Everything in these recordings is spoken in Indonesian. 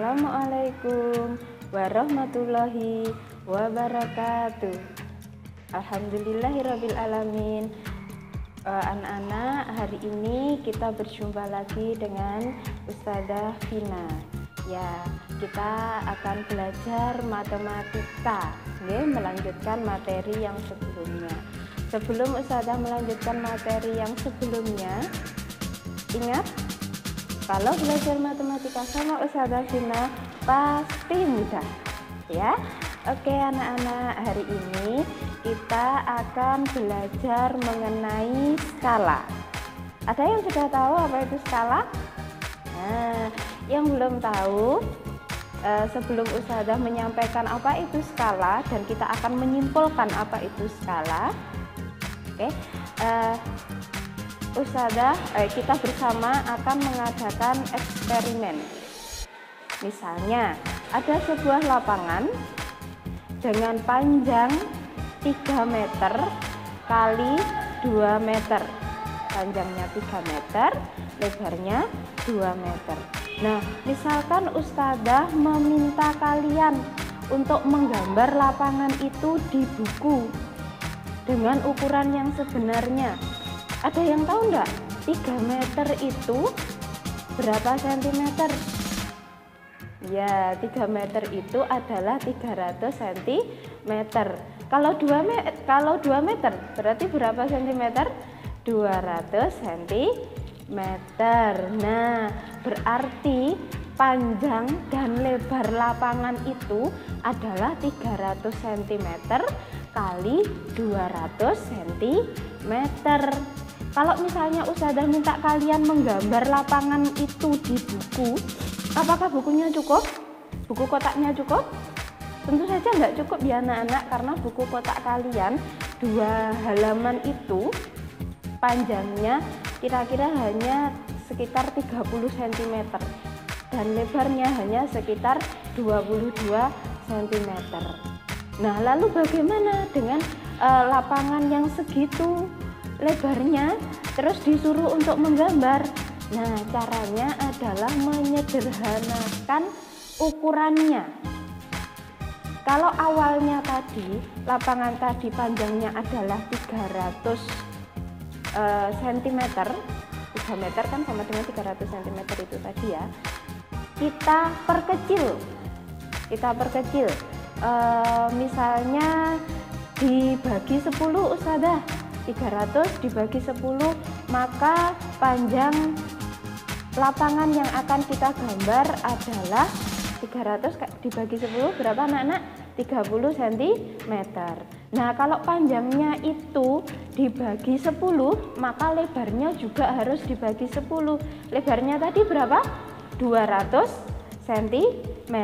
Assalamualaikum warahmatullahi wabarakatuh. Alhamdulillahirrabbilalamin. Anak-anak, hari ini kita berjumpa lagi dengan Ustadzah Vina. Ya, kita akan belajar matematika, melanjutkan materi yang sebelumnya. Sebelum Ustadzah melanjutkan materi yang sebelumnya, ingat, kalau belajar matematika sama Ustadzah Vina pasti mudah, ya. Oke anak-anak, hari ini kita akan belajar mengenai skala. Ada yang sudah tahu apa itu skala? Nah, yang belum tahu, sebelum Ustadzah menyampaikan apa itu skala dan kita akan menyimpulkan apa itu skala, oke, kita bersama akan mengadakan eksperimen. Misalnya, ada sebuah lapangan dengan panjang 3 meter kali 2 meter. Panjangnya 3 meter, lebarnya 2 meter. Nah, misalkan Ustadzah meminta kalian untuk menggambar lapangan itu di buku dengan ukuran yang sebenarnya. Ada yang tahu enggak? 3 meter itu berapa sentimeter? Ya, 3 meter itu adalah 300 cm. Kalau 2 meter berarti berapa sentimeter? 200 cm. Nah, berarti panjang dan lebar lapangan itu adalah 300 cm kali 200 cm. Kalau misalnya Ustadzah minta kalian menggambar lapangan itu di buku, apakah bukunya cukup? Buku kotaknya cukup? Tentu saja enggak cukup ya anak-anak, karena buku kotak kalian 2 halaman itu panjangnya kira-kira hanya sekitar 30 cm dan lebarnya hanya sekitar 22 cm. Nah, lalu bagaimana dengan lapangan yang segitu lebarnya terus disuruh untuk menggambar? Nah, caranya adalah menyederhanakan ukurannya. Kalau awalnya tadi lapangan tadi panjangnya adalah 300 cm, 3 meter kan sama dengan 300 cm itu tadi ya. Kita perkecil. Misalnya dibagi 10 Ustadzah, 300 dibagi 10, maka panjang lapangan yang akan kita gambar adalah 300 dibagi 10 berapa anak-anak? 30 cm. Nah, kalau panjangnya itu dibagi 10, maka lebarnya juga harus dibagi 10. Lebarnya tadi berapa? 200 cm.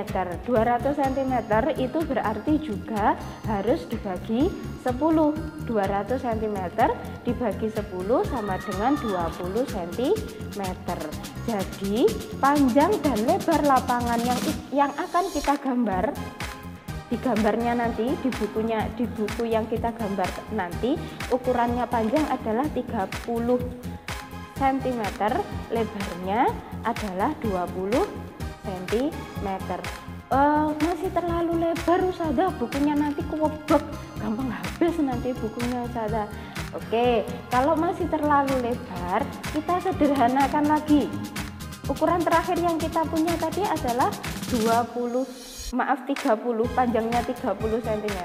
200 cm itu berarti juga harus dibagi 10. 200 cm dibagi 10 sama dengan 20 cm. Jadi panjang dan lebar lapangan yang akan kita gambar, digambarnya nanti di buku yang kita gambar nanti, ukurannya panjang adalah 30 cm, lebarnya adalah 20 cm. Masih terlalu lebar Ustadzah, bukunya nanti kewebek, gampang habis nanti bukunya Ustadzah. Oke, kalau masih terlalu lebar, kita sederhanakan lagi. Ukuran terakhir yang kita punya tadi adalah 30, panjangnya 30 cm,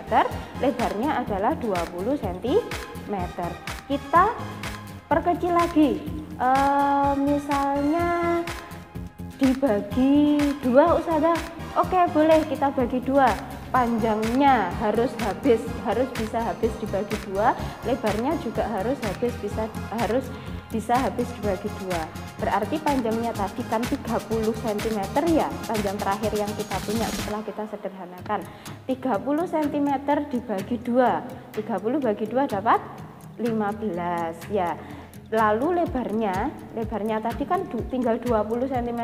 lebarnya adalah 20 cm. Kita perkecil lagi, misalnya dibagi 2 Ustadzah. Oke, boleh kita bagi 2. Panjangnya harus bisa habis dibagi 2, lebarnya juga harus bisa habis dibagi 2. Berarti panjangnya tadi kan 30 cm ya, panjang terakhir yang kita punya setelah kita sederhanakan. 30 cm dibagi 2. 30 bagi 2 dapat 15 ya. Lalu lebarnya tadi kan tinggal 20 cm.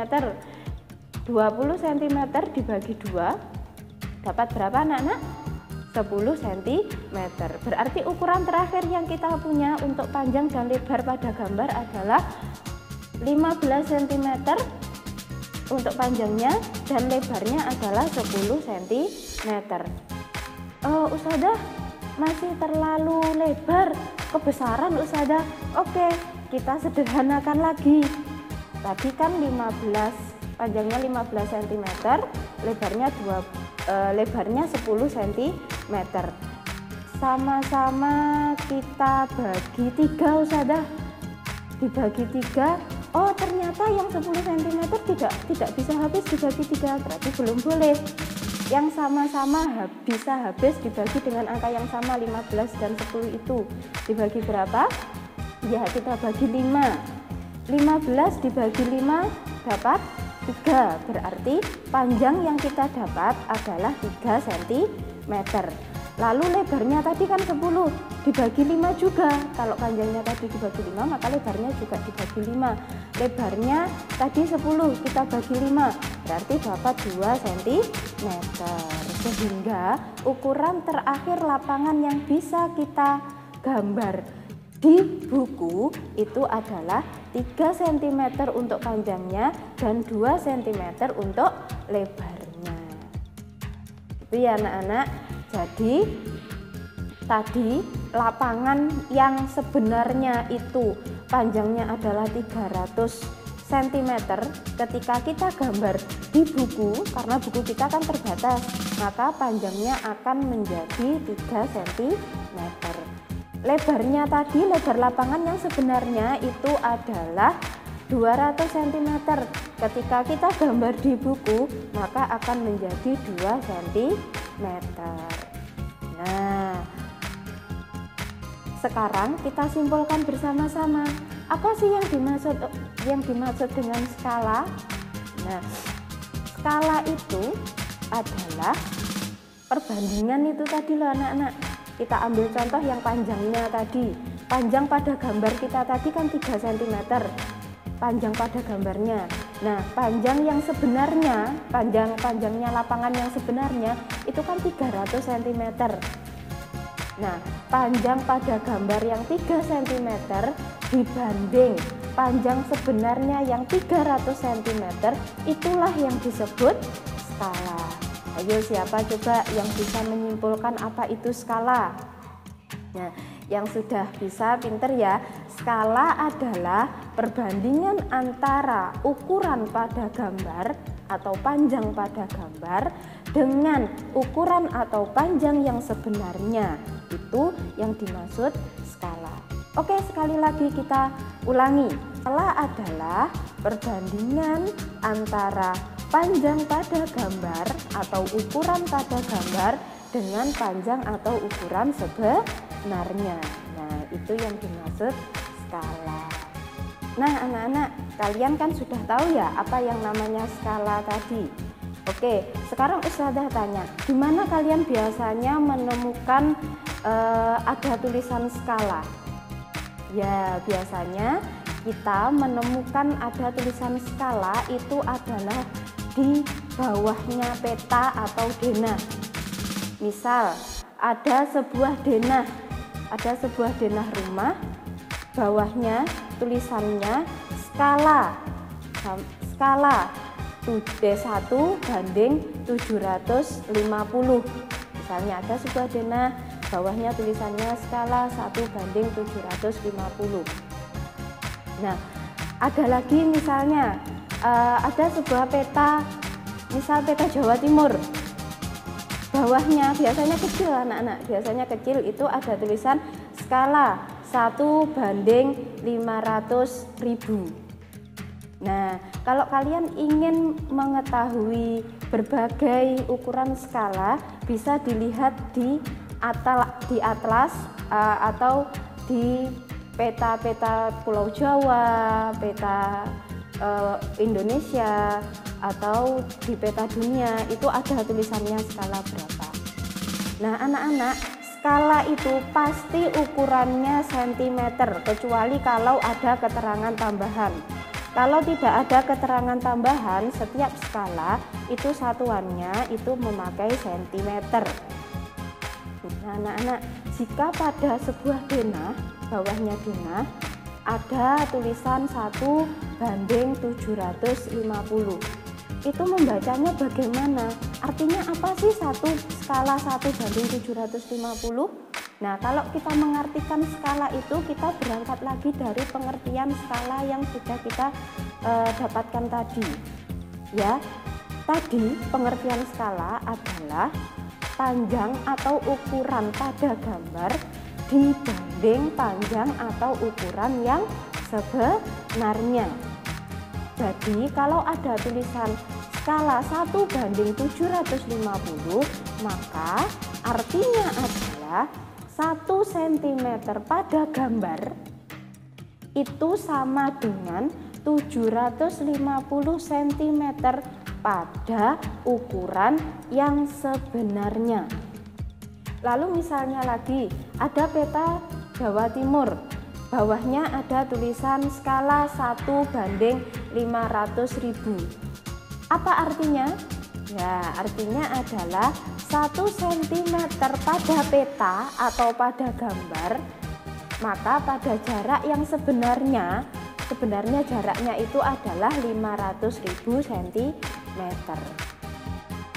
20 cm dibagi 2 dapat berapa anak-anak? 10 cm. Berarti ukuran terakhir yang kita punya untuk panjang dan lebar pada gambar adalah 15 cm untuk panjangnya dan lebarnya adalah 10 cm. Ustazah, masih terlalu lebar, kebesaran Ustazah. Oke, kita sederhanakan lagi. Tadi kan panjangnya 15 cm, lebarnya 10 cm. Sama-sama kita bagi 3 Ustazah. Dibagi 3, oh ternyata yang 10 cm tidak bisa habis dibagi 3, berarti belum boleh. Yang sama-sama bisa habis dibagi dengan angka yang sama, 15 dan 10 itu dibagi berapa? Ya, kita bagi 5. 15 dibagi 5 dapat 3, berarti panjang yang kita dapat adalah 3 cm. Lalu lebarnya tadi kan 10 dibagi 5 juga. Kalau panjangnya tadi dibagi 5, maka lebarnya juga dibagi 5. Lebarnya tadi 10 kita bagi 5, berarti dapat 2 cm. Sehingga ukuran terakhir lapangan yang bisa kita gambar di buku itu adalah 3 cm untuk panjangnya dan 2 cm untuk lebarnya. Itu ya anak-anak. Jadi tadi lapangan yang sebenarnya itu panjangnya adalah 300 cm. Ketika kita gambar di buku, karena buku kita kan terbatas, maka panjangnya akan menjadi 3 cm. Lebarnya tadi, lebar lapangan yang sebenarnya itu adalah 200 cm. Ketika kita gambar di buku, maka akan menjadi 2 cm. Nah, sekarang kita simpulkan bersama-sama. Apa sih yang dimaksud dengan skala? Nah, skala itu adalah perbandingan itu tadi loh anak-anak. Kita ambil contoh yang panjangnya tadi. Panjang pada gambar kita tadi kan 3 cm. Panjang pada gambarnya. Nah, panjang yang sebenarnya, panjangnya lapangan yang sebenarnya itu kan 300 cm. Nah, panjang pada gambar yang 3 cm dibanding panjang sebenarnya yang 300 cm, itulah yang disebut skala. Ayo, siapa coba yang bisa menyimpulkan apa itu skala? Nah, yang sudah bisa pinter ya. Skala adalah perbandingan antara ukuran pada gambar atau panjang pada gambar dengan ukuran atau panjang yang sebenarnya. Itu yang dimaksud skala. Oke, sekali lagi kita ulangi. Skala adalah perbandingan antara panjang pada gambar atau ukuran pada gambar dengan panjang atau ukuran sebenarnya. Nah, itu yang dimaksud skala. Nah, anak-anak, kalian kan sudah tahu ya apa yang namanya skala tadi. Oke, sekarang Ustazah tanya, di mana kalian biasanya menemukan ada tulisan skala? Ya, biasanya kita menemukan ada tulisan skala itu adalah di bawahnya peta atau denah. Misal, ada sebuah denah rumah, bawahnya tulisannya skala D1 banding 750. Misalnya ada sebuah denah, bawahnya tulisannya skala 1 banding 750. Nah, ada lagi misalnya ada sebuah peta, misal peta Jawa Timur. Bawahnya biasanya kecil anak-anak, biasanya kecil itu ada tulisan skala 1 banding 500.000. Nah, kalau kalian ingin mengetahui berbagai ukuran skala, bisa dilihat di atlas atau di peta-peta Pulau Jawa, peta Indonesia, atau di peta dunia itu ada tulisannya skala berapa. Nah, anak-anak, skala itu pasti ukurannya cm, kecuali kalau ada keterangan tambahan. Kalau tidak ada keterangan tambahan, setiap skala itu satuannya itu memakai cm. Nah, anak-anak, jika pada sebuah denah, bawahnya denah, ada tulisan 1 banding 750. itu membacanya bagaimana? Artinya apa sih skala 1:750? Nah, kalau kita mengartikan skala itu, kita berangkat lagi dari pengertian skala yang sudah kita dapatkan tadi. Ya, tadi pengertian skala adalah panjang atau ukuran pada gambar dibanding panjang atau ukuran yang sebenarnya. Jadi kalau ada tulisan skala 1:750, maka artinya adalah 1 cm pada gambar itu sama dengan 750 cm pada ukuran yang sebenarnya. Lalu misalnya lagi ada peta Jawa Timur, bawahnya ada tulisan skala 1:500.000. Apa artinya? Ya, artinya adalah 1 cm pada peta atau pada gambar, maka pada jarak yang sebenarnya jaraknya itu adalah 500.000 cm.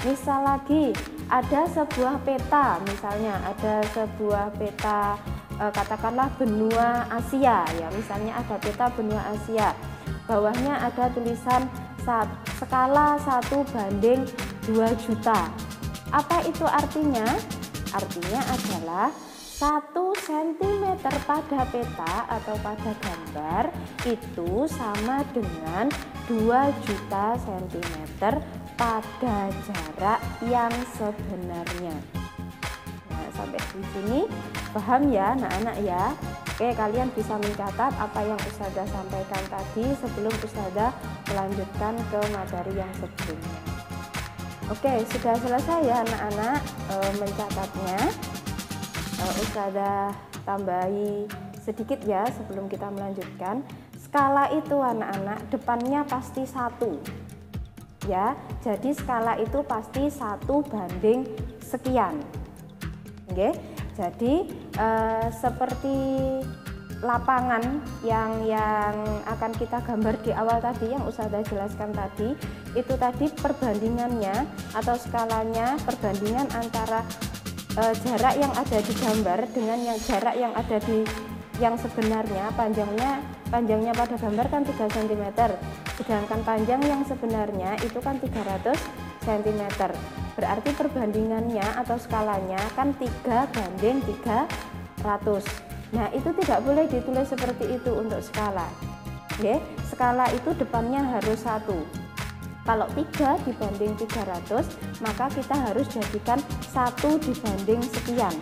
Misal lagi ada sebuah peta, misalnya ada sebuah peta katakanlah benua Asia ya, misalnya ada peta benua Asia, bawahnya ada tulisan skala 1:2 juta. Apa itu artinya? Artinya adalah 1 cm pada peta atau pada gambar itu sama dengan 2 juta cm pada jarak yang sebenarnya. Nah, sampai di sini paham ya anak-anak ya? Oke, kalian bisa mencatat apa yang Ustazah sampaikan tadi sebelum Ustazah melanjutkan ke materi yang sebelumnya. Oke, sudah selesai ya anak-anak mencatatnya. Ustazah tambahi sedikit ya sebelum kita melanjutkan. Skala itu anak-anak depannya pasti 1 ya, jadi skala itu pasti 1 sekian. Oke, jadi seperti lapangan yang akan kita gambar di awal tadi yang Ustazah jelaskan tadi, itu tadi perbandingannya atau skalanya perbandingan antara jarak yang ada di gambar dengan jarak yang ada di yang sebenarnya. Panjangnya pada gambar kan 3 cm, sedangkan panjang yang sebenarnya itu kan 300 cm. Berarti perbandingannya atau skalanya kan 3:300. Nah, itu tidak boleh ditulis seperti itu untuk skala. Oke, skala itu depannya harus 1. Kalau 3:300, maka kita harus jadikan 1 sekian.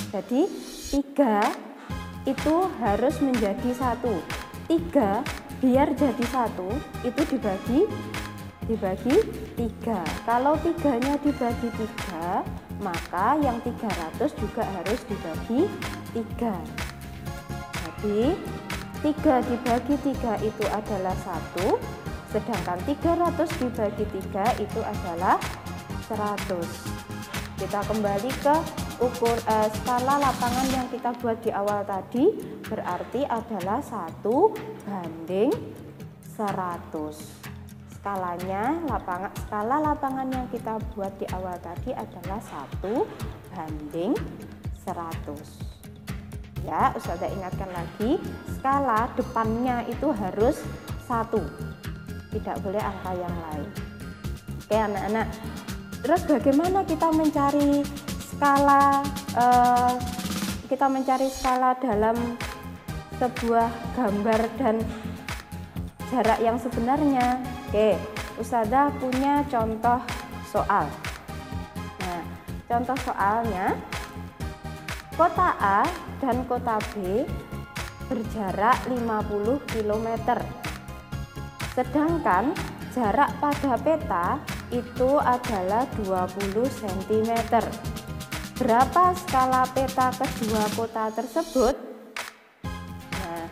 Jadi 3 itu harus menjadi 1. 3 biar jadi 1 itu dibagi 3. Kalau 3-nya dibagi 3, maka yang 300 juga harus dibagi 3. Jadi 3 dibagi 3 itu adalah 1, sedangkan 300 dibagi 3 itu adalah 100. Kita kembali ke skala lapangan yang kita buat di awal tadi, berarti adalah 1:100. Skala lapangan yang kita buat di awal tadi adalah 1:100. Ya, Ustazah ingatkan lagi, skala depannya itu harus 1, tidak boleh angka yang lain. Oke anak-anak, terus bagaimana kita mencari skala dalam sebuah gambar dan jarak yang sebenarnya? Oke, Ustazah punya contoh soal. Nah, contoh soalnya, kota A dan kota B berjarak 50 km. Sedangkan jarak pada peta itu adalah 20 cm. Berapa skala peta kedua kota tersebut? Nah,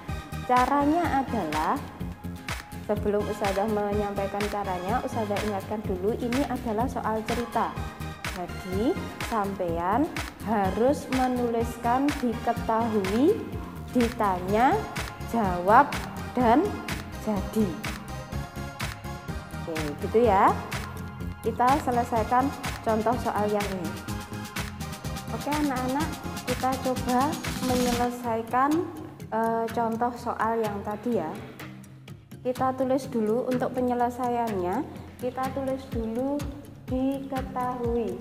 caranya adalah, sebelum Ustazah menyampaikan caranya, Ustazah ingatkan dulu ini adalah soal cerita. Jadi, sampean harus menuliskan diketahui, ditanya, jawab, dan jadi. Oke, gitu ya. Kita selesaikan contoh soal yang ini. Oke anak-anak, kita coba menyelesaikan contoh soal yang tadi ya. Kita tulis dulu untuk penyelesaiannya, kita tulis dulu diketahui.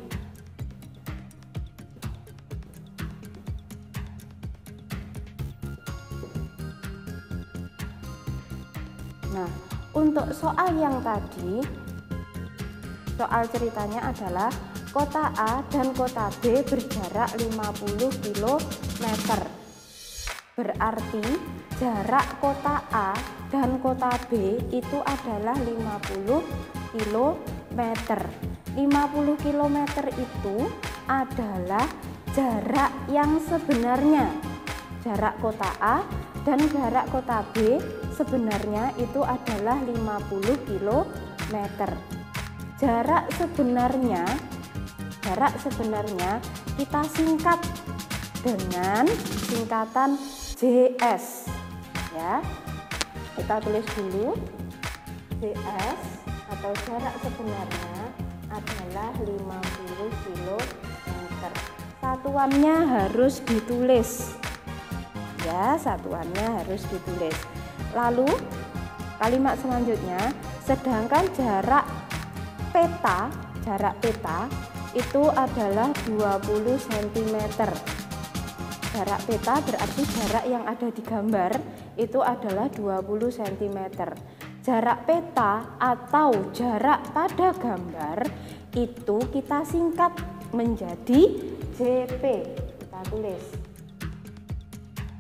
Nah, untuk soal yang tadi, soal ceritanya adalah kota A dan kota B berjarak 50 km. Berarti jarak kota A dan kota B itu adalah 50 km. 50 km itu adalah jarak yang sebenarnya. Jarak kota A dan jarak kota B sebenarnya itu adalah 50 km. Jarak sebenarnya kita singkat dengan singkatan JS ya. Kita tulis dulu JS atau jarak sebenarnya adalah 50 km. Satuannya harus ditulis ya, satuannya harus ditulis. Lalu kalimat selanjutnya, sedangkan jarak peta itu adalah 20 cm. Jarak peta berarti jarak yang ada di gambar itu adalah 20 cm. Jarak peta atau jarak pada gambar itu kita singkat menjadi JP. Kita tulis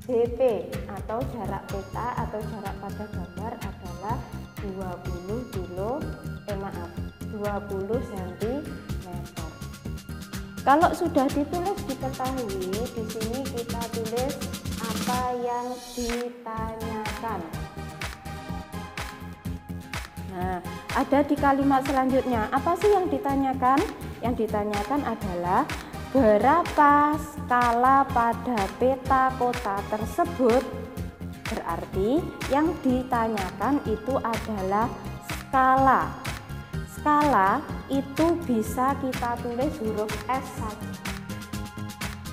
JP atau jarak peta atau jarak pada gambar adalah 20 cm. Kalau sudah ditulis diketahui, di sini kita tulis apa yang ditanyakan. Nah, ada di kalimat selanjutnya. Apa sih yang ditanyakan? Yang ditanyakan adalah berapa skala pada peta kota tersebut. Berarti yang ditanyakan itu adalah skala. Skala itu bisa kita tulis huruf S saja.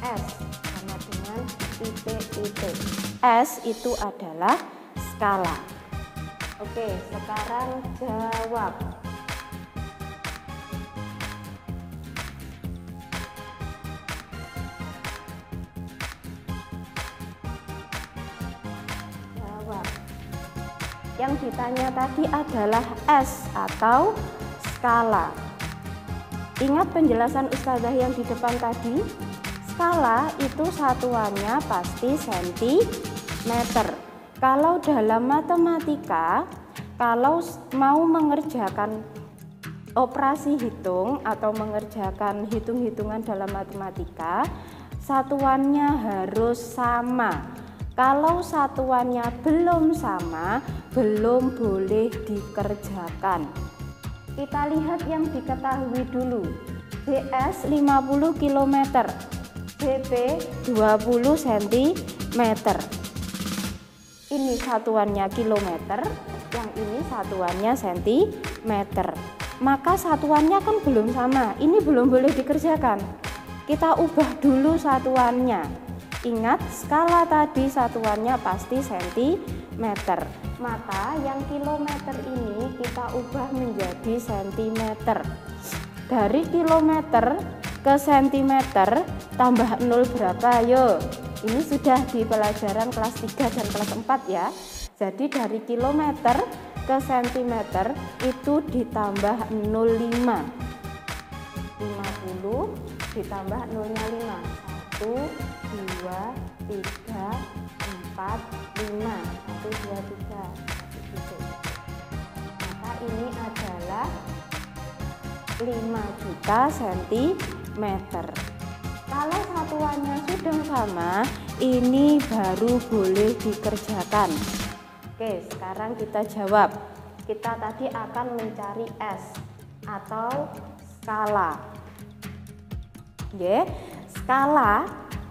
S sama dengan titik. S itu adalah skala. Oke, sekarang jawab. Yang ditanya tadi adalah S atau skala. Ingat penjelasan Ustazah yang di depan tadi? Skala itu satuannya pasti sentimeter. Kalau dalam matematika, kalau mau mengerjakan operasi hitung atau mengerjakan hitung-hitungan dalam matematika, satuannya harus sama. Kalau satuannya belum sama, belum boleh dikerjakan. Kita lihat yang diketahui dulu. JS 50 km, JP 20 cm. Ini satuannya kilometer, yang ini satuannya sentimeter. Maka satuannya kan belum sama, ini belum boleh dikerjakan. Kita ubah dulu satuannya. Ingat, skala tadi satuannya pasti sentimeter. Maka yang kilometer ini kita ubah menjadi sentimeter. Dari kilometer ke sentimeter tambah 0 berapa? Ayo, ini sudah di pelajaran kelas 3 dan kelas 4 ya. Jadi dari kilometer ke sentimeter itu ditambah 0,5. 50 ditambah 0-nya 5. 1, 2, 3, 4, 5. 1, 2, 3. Maka ini adalah 5 juta sentimeter. Kalau satuannya sudah sama, ini baru boleh dikerjakan. Oke, sekarang kita jawab. Kita tadi akan mencari S atau skala. Oke, skala,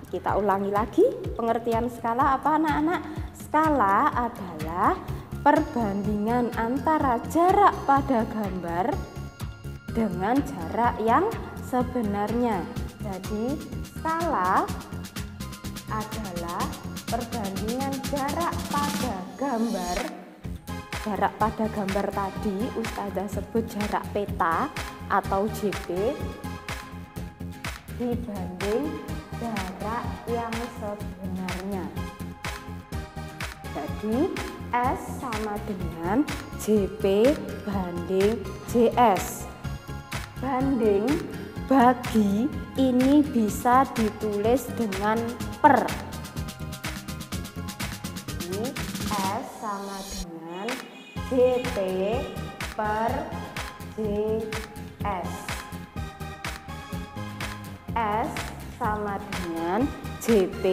kita ulangi lagi pengertian skala apa anak-anak? Skala adalah perbandingan antara jarak pada gambar dengan jarak yang sebenarnya. Jadi skala adalah perbandingan jarak pada gambar. Jarak pada gambar tadi Ustazah sebut jarak peta atau JP dibanding jarak yang sebenarnya. Jadi S sama dengan JP banding JS. Banding bagi ini bisa ditulis dengan per. Jadi S sama dengan JP per JS. S sama dengan JP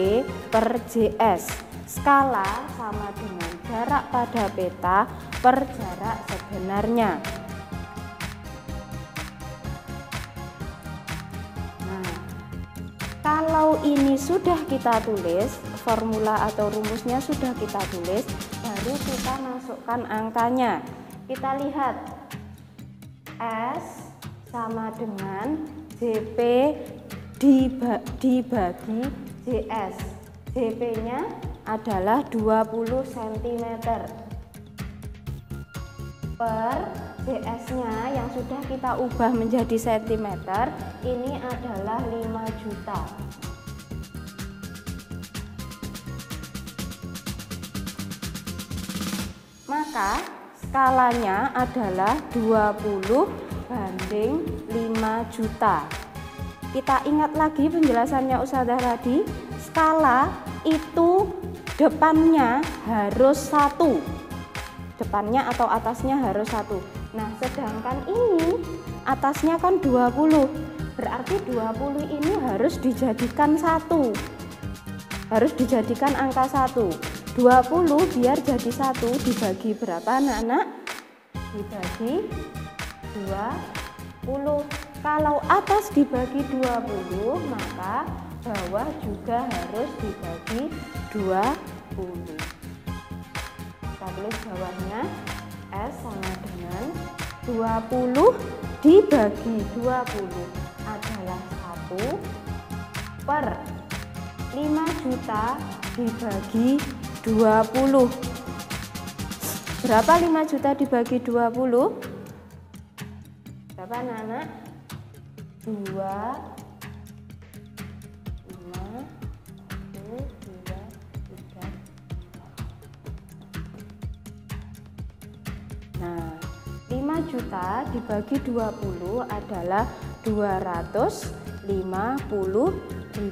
per JS. Skala sama dengan jarak pada peta per jarak sebenarnya. Nah, kalau ini sudah kita tulis, formula atau rumusnya sudah kita tulis, baru kita masukkan angkanya. Kita lihat S sama dengan JP dibagi JS. JP-nya adalah 20 cm per JS-nya yang sudah kita ubah menjadi cm, ini adalah 5 juta. Maka skalanya adalah 20 banding 5 juta. Kita ingat lagi penjelasannya Ustazah tadi, skala itu depannya harus 1, depannya atau atasnya harus 1. Nah, sedangkan ini atasnya kan 20, berarti 20 ini harus dijadikan 1, harus dijadikan angka 1. 20 biar jadi 1 dibagi berapa anak-anak? Dibagi 20. Kalau atas dibagi 20, maka bawah juga harus dibagi 20. Kita tulis bawahnya S sama dengan 20 dibagi 20 adalah 1 per 5 juta dibagi 20. Berapa 5 juta dibagi 20? Berapa anak-anak? 2, 5, 1, 2, 3. Nah, 5 juta dibagi 20 adalah 250.000.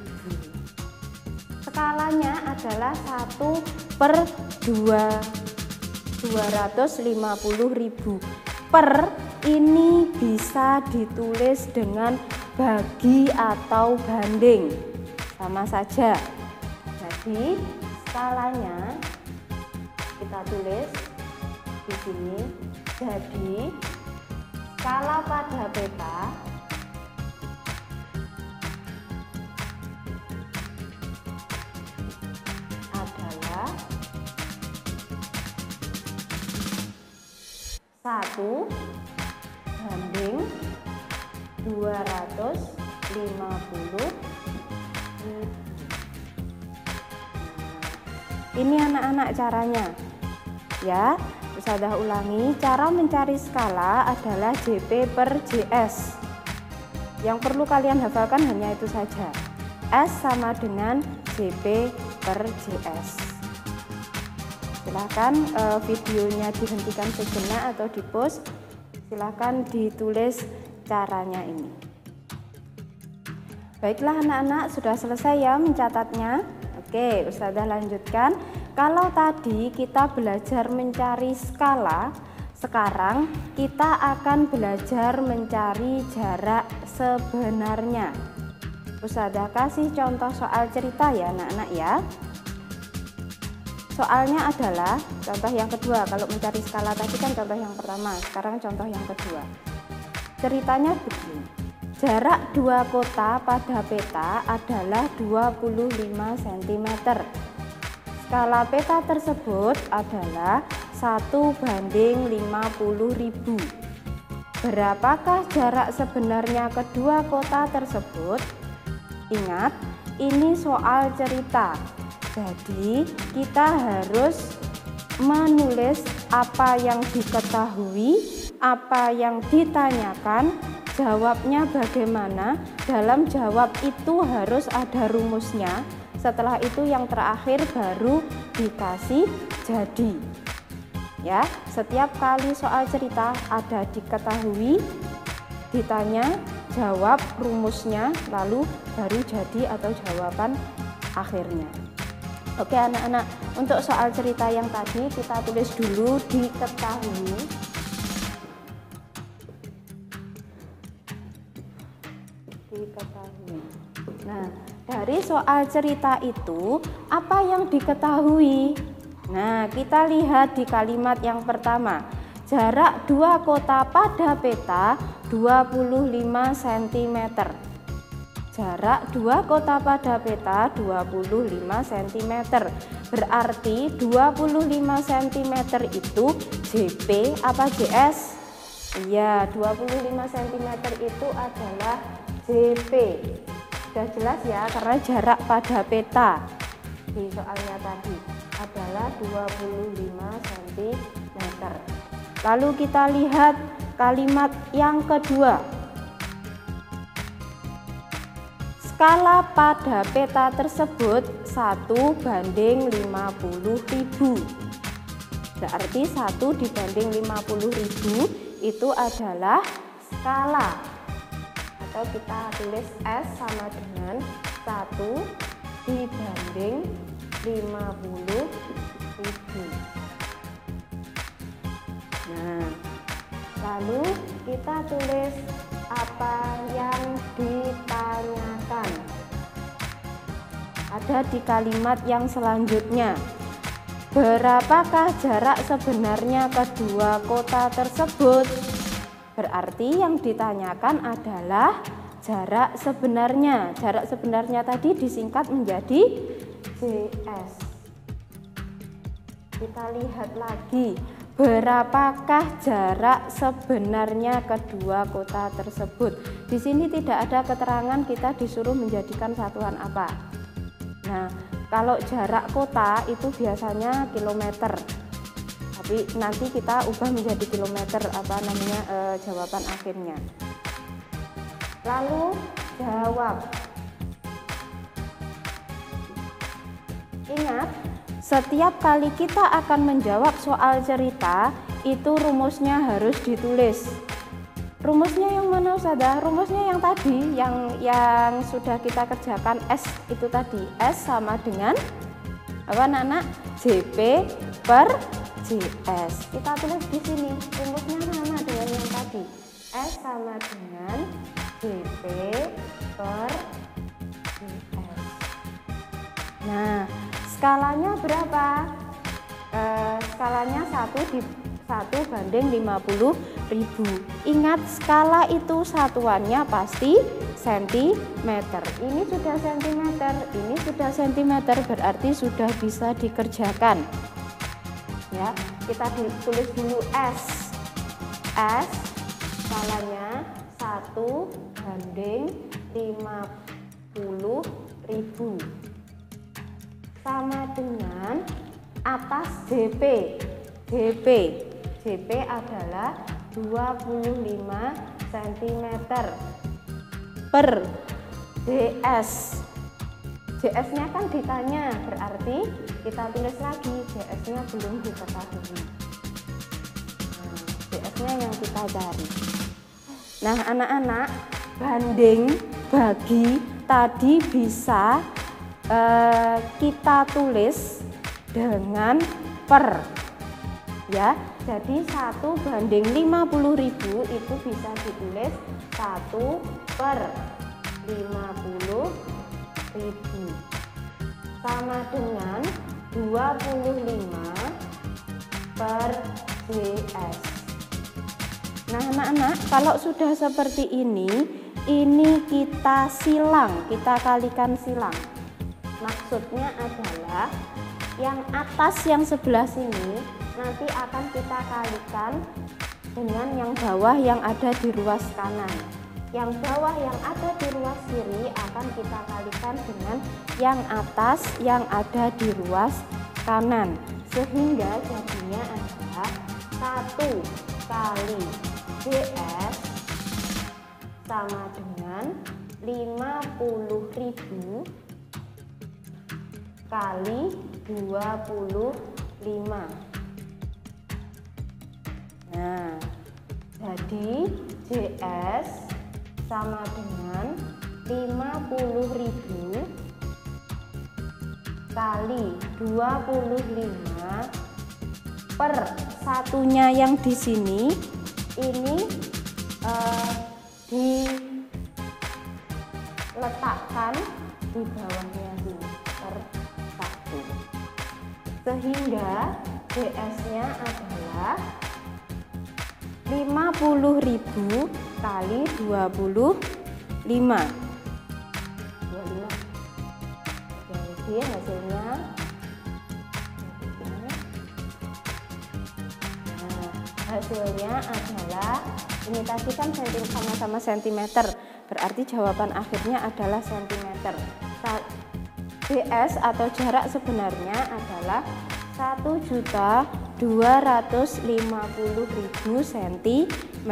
Skalanya adalah 1 per 250.000. Per ini bisa ditulis dengan bagi atau banding, sama saja. Jadi skalanya kita tulis di sini. Jadi skala pada peta adalah 1 banding 250.000. Ini anak-anak caranya ya. Ustazah ulangi, cara mencari skala adalah JP per JS. Yang perlu kalian hafalkan hanya itu saja. S sama dengan JP per JS. Silahkan videonya dihentikan sejenak atau di pause. Silahkan ditulis caranya ini. Baiklah anak-anak, sudah selesai ya mencatatnya. Oke, Ustazah lanjutkan. Kalau tadi kita belajar mencari skala, sekarang kita akan belajar mencari jarak sebenarnya. Ustazah kasih contoh soal cerita ya anak-anak ya. Soalnya adalah contoh yang kedua. Kalau mencari skala tadi kan contoh yang pertama, sekarang contoh yang kedua. Ceritanya begini. Jarak dua kota pada peta adalah 25 cm. Skala peta tersebut adalah 1:50.000. Berapakah jarak sebenarnya kedua kota tersebut? Ingat, ini soal cerita. Jadi, kita harus menulis apa yang diketahui, apa yang ditanyakan, jawabnya bagaimana. Dalam jawab itu harus ada rumusnya. Setelah itu yang terakhir baru dikasih jadi. Ya, setiap kali soal cerita ada diketahui, ditanya, jawab rumusnya, lalu baru jadi atau jawaban akhirnya. Oke anak-anak, untuk soal cerita yang tadi kita tulis dulu diketahui. Nah, dari soal cerita itu apa yang diketahui? Nah, kita lihat di kalimat yang pertama. Jarak dua kota pada peta 25 cm. Jarak dua kota pada peta 25 cm. Berarti 25 cm itu JP apa JS? Iya, 25 cm itu adalah JP. Sudah jelas ya, karena jarak pada peta di soalnya tadi adalah 25 cm. Lalu kita lihat kalimat yang kedua. Skala pada peta tersebut 1:50.000. Berarti 1 dibanding 50.000 itu adalah skala. Atau kita tulis S sama dengan 1 dibanding 50.000. Nah, lalu kita tulis apa yang ditanyakan. Ada di kalimat yang selanjutnya. Berapakah jarak sebenarnya kedua kota tersebut? Berarti yang ditanyakan adalah jarak sebenarnya. Jarak sebenarnya tadi disingkat menjadi JS. Kita lihat lagi. Berapakah jarak sebenarnya kedua kota tersebut? Di sini tidak ada keterangan, kita disuruh menjadikan satuan apa. Nah, kalau jarak kota itu biasanya kilometer. Tapi nanti kita ubah menjadi kilometer jawaban akhirnya. Lalu jawab. Ingat, setiap kali kita akan menjawab soal cerita, itu rumusnya harus ditulis. Rumusnya yang mana Ustazah? Rumusnya yang tadi, yang sudah kita kerjakan, S itu tadi. S sama dengan apa anak-anak? JP per JS. Kita tulis di sini. Rumusnya sama dengan yang tadi. S sama dengan JP per JS. Nah, skalanya berapa? Skalanya 1:50.000. Ingat, skala itu satuannya pasti sentimeter. Ini sudah sentimeter, ini sudah sentimeter, berarti sudah bisa dikerjakan. Ya, kita ditulis dulu S. S skalanya 1:50.000 sama dengan atas JP. JP adalah 25 cm per JS. JS-nya kan ditanya, berarti kita tulis lagi JS-nya belum diketahui. Nah, JS-nya yang kita cari. Nah, anak-anak, banding, bagi tadi bisa kita tulis dengan per. Ya, jadi 1:50.000 itu bisa ditulis 1/50.000 sama dengan 25 per JS. Nah anak-anak, kalau sudah seperti ini kita silang, kita kalikan silang. Maksudnya adalah yang atas yang sebelah sini nanti akan kita kalikan dengan yang bawah yang ada di ruas kanan. Yang bawah yang ada di ruas kiri akan kita kalikan dengan yang atas yang ada di ruas kanan, sehingga jadinya adalah 1 kali JS sama dengan 50.000 kali 25. Nah, jadi JS sama dengan 50.000 kali 25 per satunya yang di sini ini diletakkan di bawahnya ini per 1, sehingga JS-nya adalah 50.000 kali 25. Jadi hasilnya hasilnya adalah, ini tadi kan sama-sama sentimeter, berarti jawaban akhirnya adalah sentimeter. JS atau jarak sebenarnya adalah 1.250.000 cm.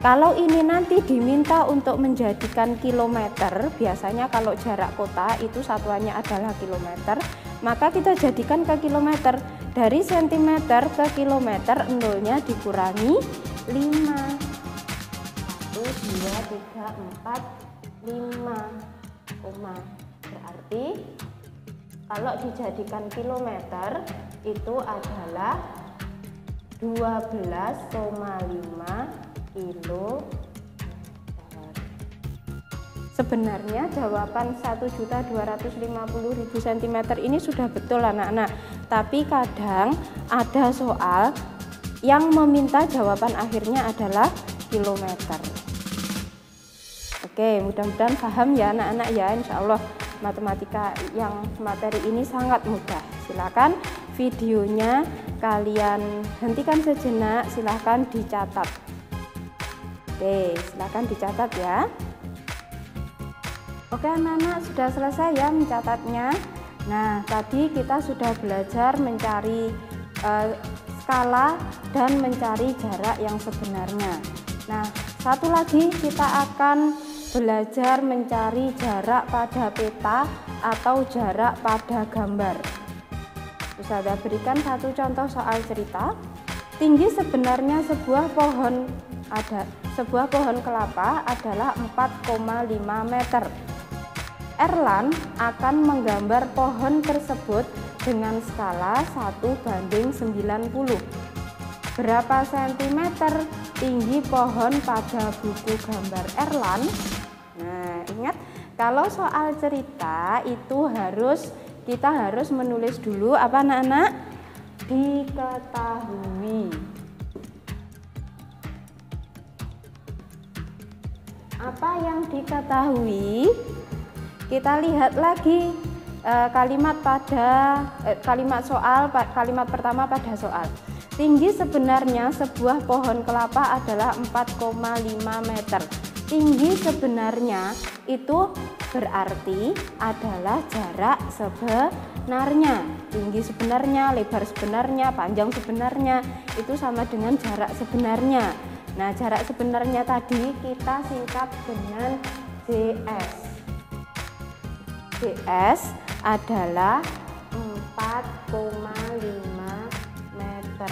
Kalau ini nanti diminta untuk menjadikan kilometer, biasanya kalau jarak kota itu satuannya adalah kilometer, maka kita jadikan ke kilometer. Dari sentimeter ke kilometer, nolnya dikurangi 5. 1, 2, 3, 4, 5, berarti kalau dijadikan kilometer itu adalah 12,5 kilometer. Sebenarnya jawaban 1.250.000 cm ini sudah betul anak-anak, tapi kadang ada soal yang meminta jawaban akhirnya adalah kilometer. Oke, mudah-mudahan paham ya anak-anak ya. Insya Allah matematika yang materi ini sangat mudah. Silakan videonya kalian hentikan sejenak, silakan dicatat. Oke, silakan dicatat ya. Oke anak-anak, sudah selesai ya mencatatnya. Nah, tadi kita sudah belajar mencari skala dan mencari jarak yang sebenarnya. Nah, satu lagi kita akan belajar mencari jarak pada peta atau jarak pada gambar. Ustazah berikan satu contoh soal cerita. Tinggi sebenarnya sebuah pohon kelapa adalah 4,5 meter. Erlan akan menggambar pohon tersebut dengan skala 1:90. Berapa sentimeter tinggi pohon pada buku gambar Erlan? Nah, ingat kalau soal cerita itu kita harus menulis dulu apa anak-anak? Diketahui. Apa yang diketahui? Kita lihat lagi kalimat pertama pada soal. Tinggi sebenarnya sebuah pohon kelapa adalah 4,5 meter. Tinggi sebenarnya itu berarti adalah jarak sebenarnya. Tinggi sebenarnya, lebar sebenarnya, panjang sebenarnya itu sama dengan jarak sebenarnya. Nah, jarak sebenarnya tadi kita singkat dengan JS. JS adalah 4,5 meter.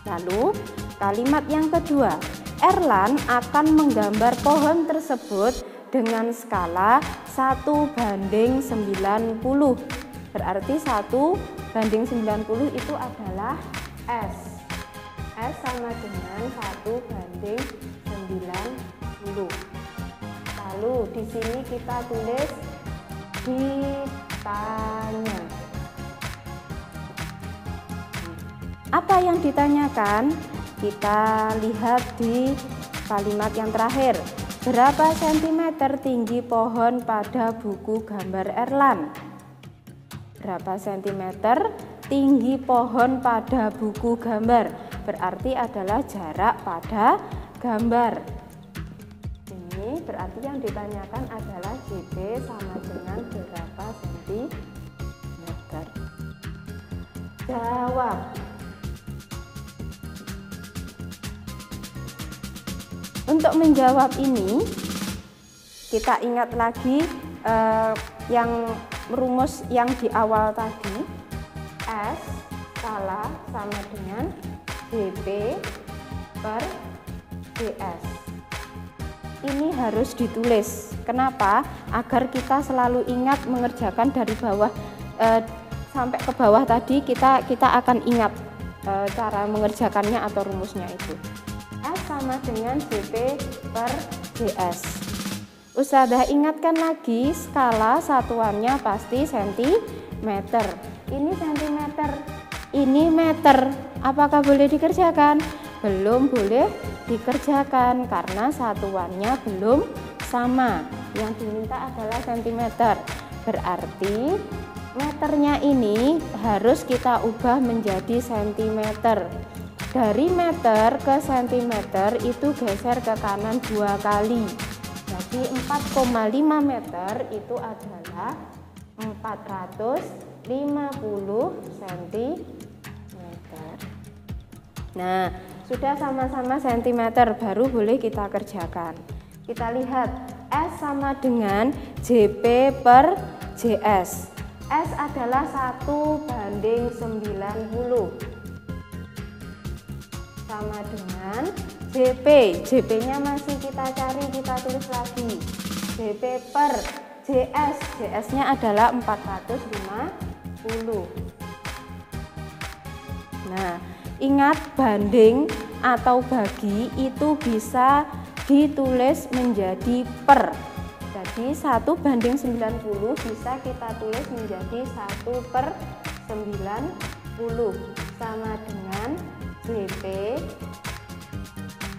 Lalu kalimat yang kedua, Erlan akan menggambar pohon tersebut dengan skala 1:90. Berarti 1:90 itu adalah S. S sama dengan 1:90. Lalu di sini kita tulis ditanya. Apa yang ditanyakan? Kita lihat di kalimat yang terakhir. Berapa sentimeter tinggi pohon pada buku gambar Erlan? Berapa sentimeter tinggi pohon pada buku gambar, berarti adalah jarak pada gambar. Ini berarti yang ditanyakan adalah JP sama dengan berapa sentimeter. Jawab. Untuk menjawab ini, kita ingat lagi yang rumus yang di awal tadi. S skala sama dengan JP per JS. Ini harus ditulis. Kenapa? Agar kita selalu ingat mengerjakan dari bawah sampai ke bawah tadi, kita akan ingat cara mengerjakannya atau rumusnya itu. S sama dengan JP per JS. Ustadzah ingatkan lagi, skala satuannya pasti sentimeter. Ini sentimeter, ini meter. Apakah boleh dikerjakan? Belum boleh dikerjakan karena satuannya belum sama. Yang diminta adalah sentimeter. Berarti meternya ini harus kita ubah menjadi sentimeter. Dari meter ke sentimeter itu geser ke kanan 2 kali. Jadi 4,5 meter itu adalah 450 cm. Nah, sudah sama-sama sentimeter, baru boleh kita kerjakan. Kita lihat S sama dengan JP per JS. S adalah 1:90. Sama dengan JP. JP-nya masih kita cari, kita tulis lagi. JP per JS. JS-nya adalah 450. Nah, ingat banding atau bagi itu bisa ditulis menjadi per. Jadi 1:90 bisa kita tulis menjadi 1/90 sama dengan JP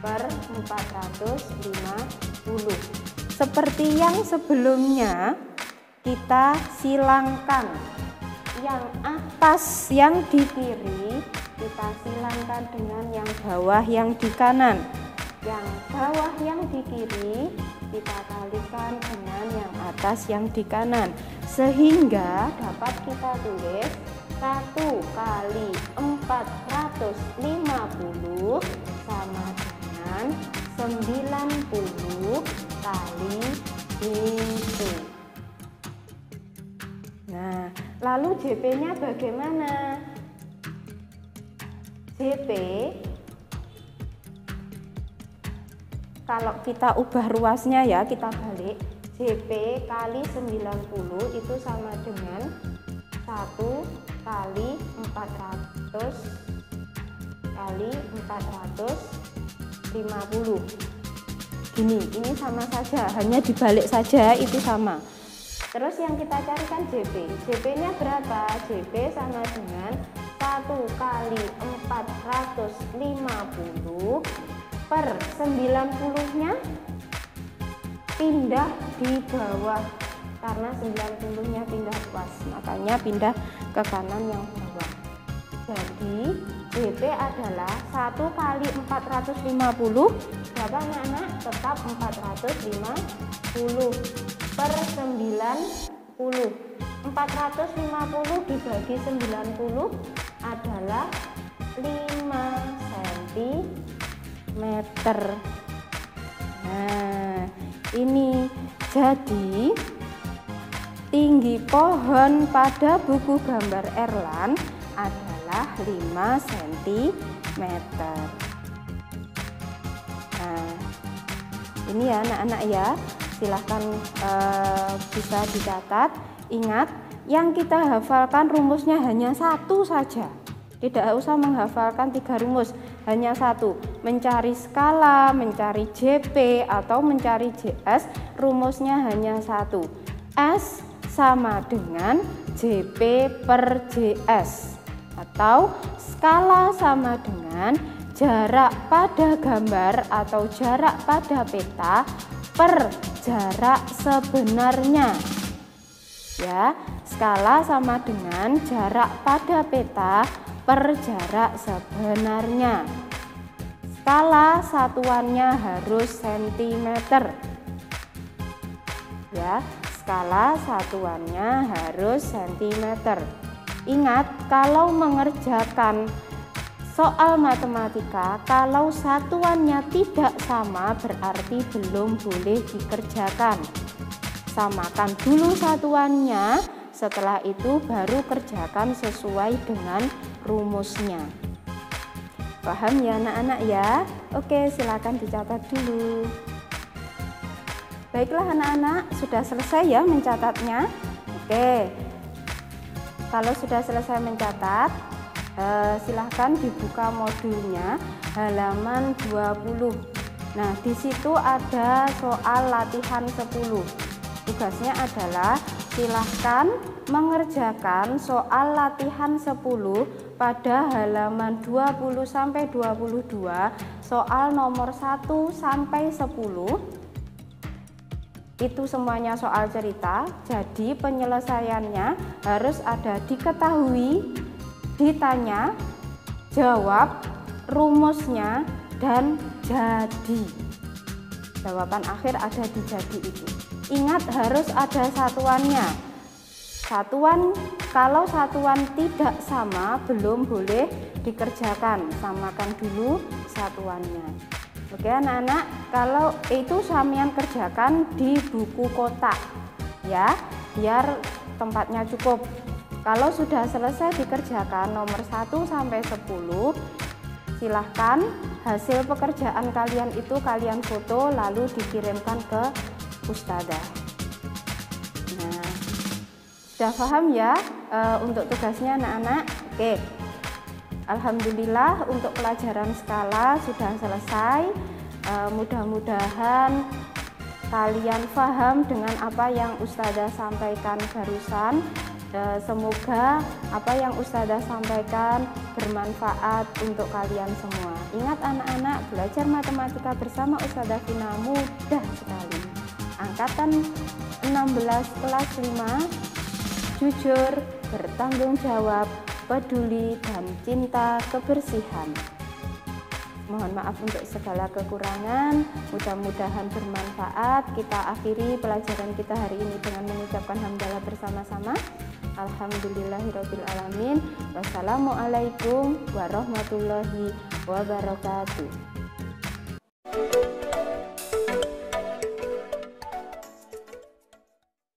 per 450. Seperti yang sebelumnya, kita silangkan yang atas yang di kiri, kita silangkan dengan yang bawah yang di kanan. Yang bawah yang di kiri kita kalikan dengan yang atas yang di kanan, sehingga dapat kita tulis 1 kali 450 sama dengan 90 kali itu. Nah, lalu JP-nya bagaimana? JP, kalau kita ubah ruasnya ya, kita balik. JP kali 90 itu sama dengan 1 kali 400 kali 450. Ini sama saja, hanya dibalik saja itu sama. Terus yang kita carikan JP. JP-nya berapa? JP sama dengan 1 kali 450 per 90-nya pindah di bawah. Karena 90-nya pindah ruas, makanya pindah ke kanan yang bawah. Jadi JP adalah 1 kali 450. Berapa anak-anak? Tetap 450 per 90. 450 dibagi 90 adalah 5 cm. Nah, ini jadi tinggi pohon pada buku gambar Erlan adalah 5 cm. Nah, ini ya anak-anak ya, silahkan bisa dicatat. Ingat, yang kita hafalkan rumusnya hanya satu saja. Tidak usah menghafalkan 3 rumus, hanya satu. Mencari skala, mencari JP atau mencari JS, rumusnya hanya satu. S sama dengan JP per JS, atau skala sama dengan jarak pada gambar atau jarak pada peta per jarak sebenarnya. Ya, skala sama dengan jarak pada peta per jarak sebenarnya. Skala satuannya harus cm. Ya, skala satuannya harus cm. Ingat, kalau mengerjakan soal matematika, kalau satuannya tidak sama berarti belum boleh dikerjakan. Samakan dulu satuannya, setelah itu baru kerjakan sesuai dengan rumusnya. Paham ya anak-anak ya? Oke, silakan dicatat dulu. Baiklah anak-anak, sudah selesai ya mencatatnya? Oke, kalau sudah selesai mencatat, silahkan dibuka modulnya halaman 20. Nah, di situ ada soal latihan 10. Tugasnya adalah silahkan mengerjakan soal latihan 10 pada halaman 20-22, soal nomor 1 sampai 10. Itu semuanya soal cerita, jadi penyelesaiannya harus ada diketahui, ditanya, jawab, rumusnya, dan jadi. Jawaban akhir ada di jadi itu. Ingat, harus ada satuannya. Kalau satuan tidak sama belum boleh dikerjakan. Samakan dulu satuannya. Oke anak-anak, kalau itu sampean kerjakan di buku kotak ya, biar tempatnya cukup. Kalau sudah selesai dikerjakan nomor 1 sampai 10, silahkan hasil pekerjaan kalian itu kalian foto lalu dikirimkan ke Ustadzah. Nah, sudah paham ya untuk tugasnya anak-anak? Oke, alhamdulillah untuk pelajaran skala sudah selesai. Mudah-mudahan kalian paham dengan apa yang Ustadzah sampaikan barusan. Semoga apa yang Ustadzah sampaikan bermanfaat untuk kalian semua. Ingat anak-anak, belajar matematika bersama Ustadzah Vina mudah sekali. Angkatan 16 kelas 5, jujur, bertanggung jawab, peduli, dan cinta kebersihan. Mohon maaf untuk segala kekurangan, mudah-mudahan bermanfaat. Kita akhiri pelajaran kita hari ini dengan mengucapkan hamdalah bersama-sama. Alhamdulillahirabbil alamin. Wassalamualaikum warahmatullahi wabarakatuh.